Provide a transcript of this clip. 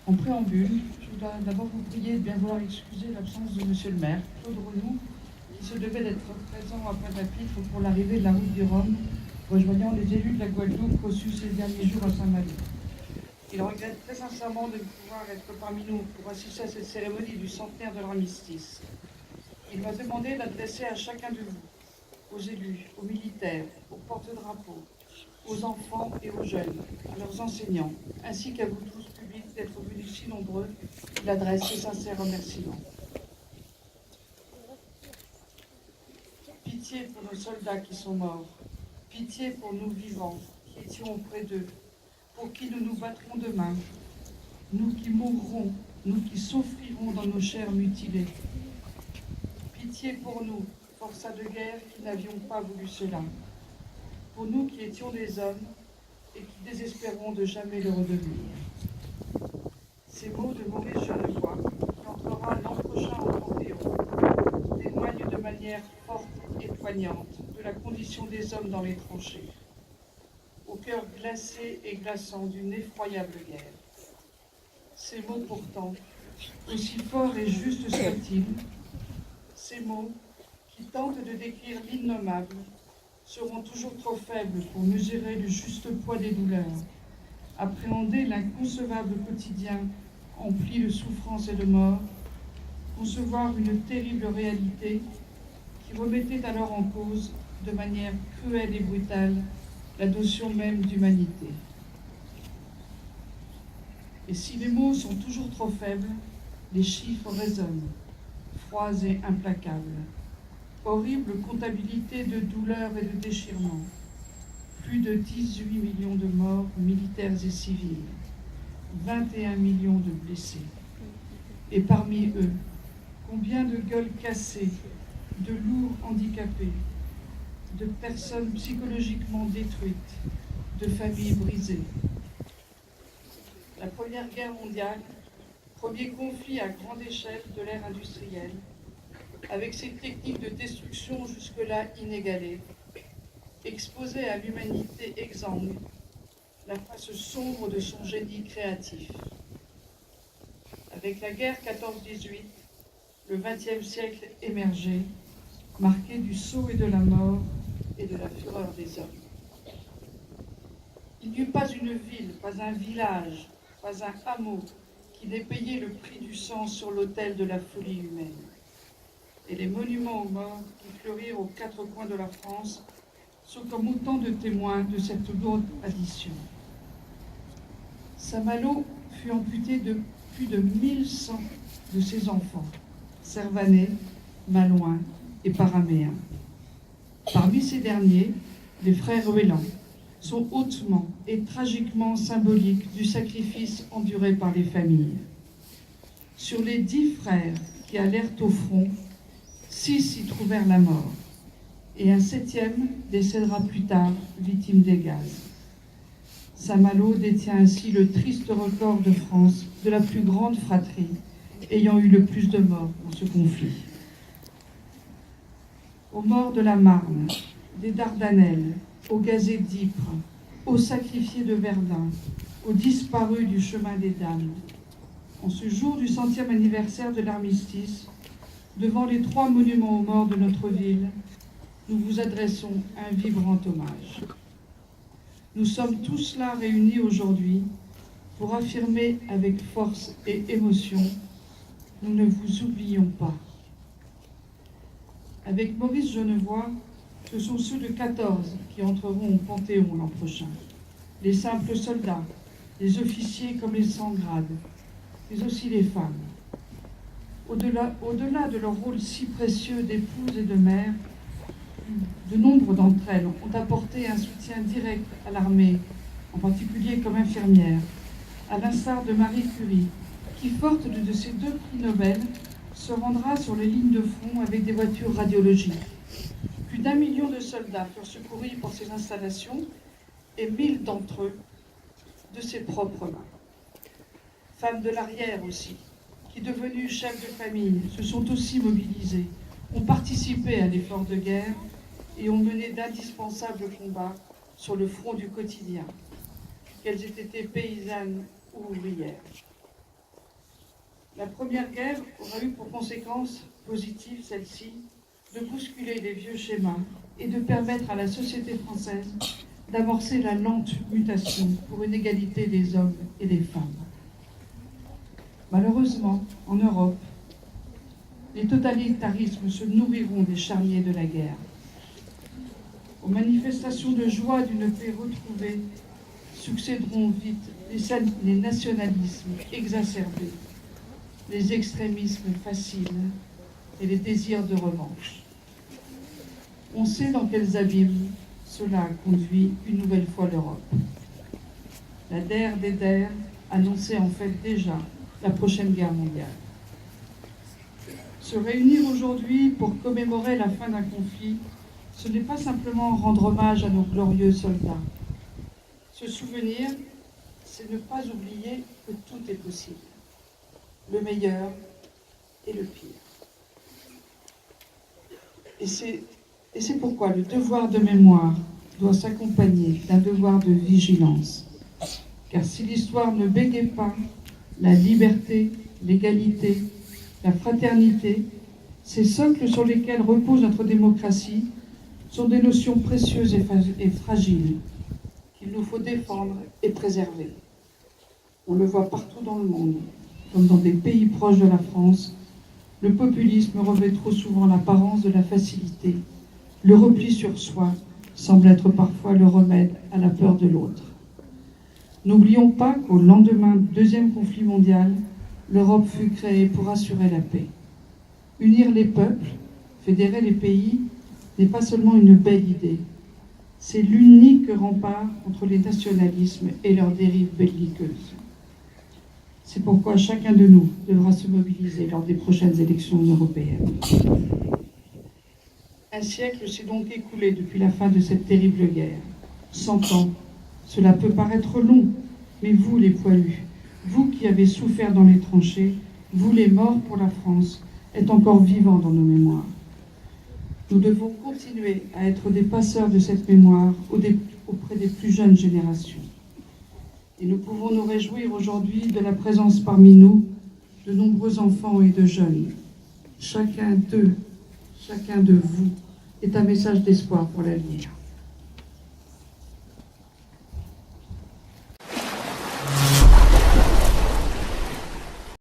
En préambule, je dois d'abord vous prier de bien vouloir excuser l'absence de Monsieur le maire, Claude Renou, qui se devait d'être présent à Pointe-à-Pitre pour l'arrivée de la route du Rhum, rejoignant les élus de la Guadeloupe reçus ces derniers jours à Saint-Malo. Il regrette très sincèrement de ne pouvoir être parmi nous pour assister à cette cérémonie du centenaire de l'armistice. Il m'a demandé d'adresser à chacun de vous, aux élus, aux militaires, aux porte-drapeaux, aux enfants et aux jeunes, à leurs enseignants, ainsi qu'à vous tous publics d'être venus si nombreux, il adresse ses sincères remerciements. Pitié pour nos soldats qui sont morts, pitié pour nous vivants qui étions auprès d'eux, pour qui nous nous battrons demain, nous qui mourrons, nous qui souffrirons dans nos chairs mutilées. Pitié pour nous, forçats de guerre qui n'avions pas voulu cela, pour nous qui étions des hommes et qui désespérons de jamais le redevenir. Ces mots de Maurice Genevoix, qui entrera l'an prochain au Panthéon, témoignent de manière forte et poignante de la condition des hommes dans les tranchées, au cœur glacé et glaçant d'une effroyable guerre. Ces mots pourtant, aussi forts et justes soient-ils, ces mots qui tentent de décrire l'innommable, seront toujours trop faibles pour mesurer le juste poids des douleurs, appréhender l'inconcevable quotidien empli de souffrance et de mort, concevoir une terrible réalité qui remettait alors en cause, de manière cruelle et brutale, la notion même d'humanité. Et si les mots sont toujours trop faibles, les chiffres résonnent, froids et implacables. Horrible comptabilité de douleurs et de déchirements. Plus de 18 millions de morts militaires et civils, 21 millions de blessés. Et parmi eux, combien de gueules cassées, de lourds handicapés, de personnes psychologiquement détruites, de familles brisées. La Première Guerre mondiale, premier conflit à grande échelle de l'ère industrielle, avec ses techniques de destruction jusque-là inégalées, exposait à l'humanité exsangue la face sombre de son génie créatif. Avec la guerre 14-18, le XXe siècle émergeait, marqué du sceau et de la mort et de la fureur des hommes. Il n'y eut pas une ville, pas un village, pas un hameau qui n'ait payé le prix du sang sur l'autel de la folie humaine. Et les monuments aux morts qui fleurirent aux quatre coins de la France sont comme autant de témoins de cette lourde addition. Saint-Malo fut amputé de plus de 1100 de ses enfants, Servanais, Malouins et Paraméens. Parmi ces derniers, les frères Ruellan sont hautement et tragiquement symboliques du sacrifice enduré par les familles. Sur les 10 frères qui allèrent au front, 6 y trouvèrent la mort, et un 7e décédera plus tard, victime des gaz. Saint-Malo détient ainsi le triste record de France de la plus grande fratrie, ayant eu le plus de morts dans ce conflit. Aux morts de la Marne, des Dardanelles, aux gazés d'Ypres, aux sacrifiés de Verdun, aux disparus du chemin des Dames, en ce jour du 100e anniversaire de l'armistice, devant les 3 monuments aux morts de notre ville, nous vous adressons un vibrant hommage. Nous sommes tous là réunis aujourd'hui pour affirmer avec force et émotion, nous ne vous oublions pas. Avec Maurice Genevoix, ce sont ceux de 14 qui entreront au Panthéon l'an prochain. Les simples soldats, les officiers comme les sans grade, mais aussi les femmes. Au-delà de leur rôle si précieux d'épouses et de mères, de nombre d'entre elles ont apporté un soutien direct à l'armée, en particulier comme infirmières, à l'instar de Marie Curie, qui, forte de ses 2 prix Nobel, se rendra sur les lignes de front avec des voitures radiologiques. Plus d'1 million de soldats furent secourus pour ces installations, et 1000 d'entre eux de ses propres mains. Femmes de l'arrière aussi, qui, devenues chefs de famille, se sont aussi mobilisées, ont participé à l'effort de guerre et ont mené d'indispensables combats sur le front du quotidien, qu'elles aient été paysannes ou ouvrières. La Première Guerre aura eu pour conséquence positive, celle-ci, de bousculer les vieux schémas et de permettre à la société française d'amorcer la lente mutation pour une égalité des hommes et des femmes. Malheureusement, en Europe, les totalitarismes se nourriront des charniers de la guerre. Aux manifestations de joie d'une paix retrouvée succéderont vite les nationalismes exacerbés, les extrémismes faciles et les désirs de revanche. On sait dans quels abîmes cela a conduit une nouvelle fois l'Europe. La DER des DER annonçait en fait déjà la prochaine guerre mondiale. Se réunir aujourd'hui pour commémorer la fin d'un conflit, ce n'est pas simplement rendre hommage à nos glorieux soldats. Se souvenir, c'est ne pas oublier que tout est possible, le meilleur et le pire. Et c'est pourquoi le devoir de mémoire doit s'accompagner d'un devoir de vigilance. Car si l'histoire ne bégaye pas la liberté, l'égalité, la fraternité, ces socles sur lesquels repose notre démocratie, sont des notions précieuses et fragiles qu'il nous faut défendre et préserver. On le voit partout dans le monde, comme dans des pays proches de la France, le populisme revêt trop souvent l'apparence de la facilité. Le repli sur soi semble être parfois le remède à la peur de l'autre. N'oublions pas qu'au lendemain du deuxième conflit mondial, l'Europe fut créée pour assurer la paix. Unir les peuples, fédérer les pays, n'est pas seulement une belle idée. C'est l'unique rempart contre les nationalismes et leurs dérives belliqueuses. C'est pourquoi chacun de nous devra se mobiliser lors des prochaines élections européennes. Un siècle s'est donc écoulé depuis la fin de cette terrible guerre. 100 ans, cela peut paraître long, mais vous les poilus, vous qui avez souffert dans les tranchées, vous les morts pour la France, êtes encore vivants dans nos mémoires. Nous devons continuer à être des passeurs de cette mémoire auprès des plus jeunes générations. Et nous pouvons nous réjouir aujourd'hui de la présence parmi nous de nombreux enfants et de jeunes. Chacun d'eux, chacun de vous est un message d'espoir pour l'avenir.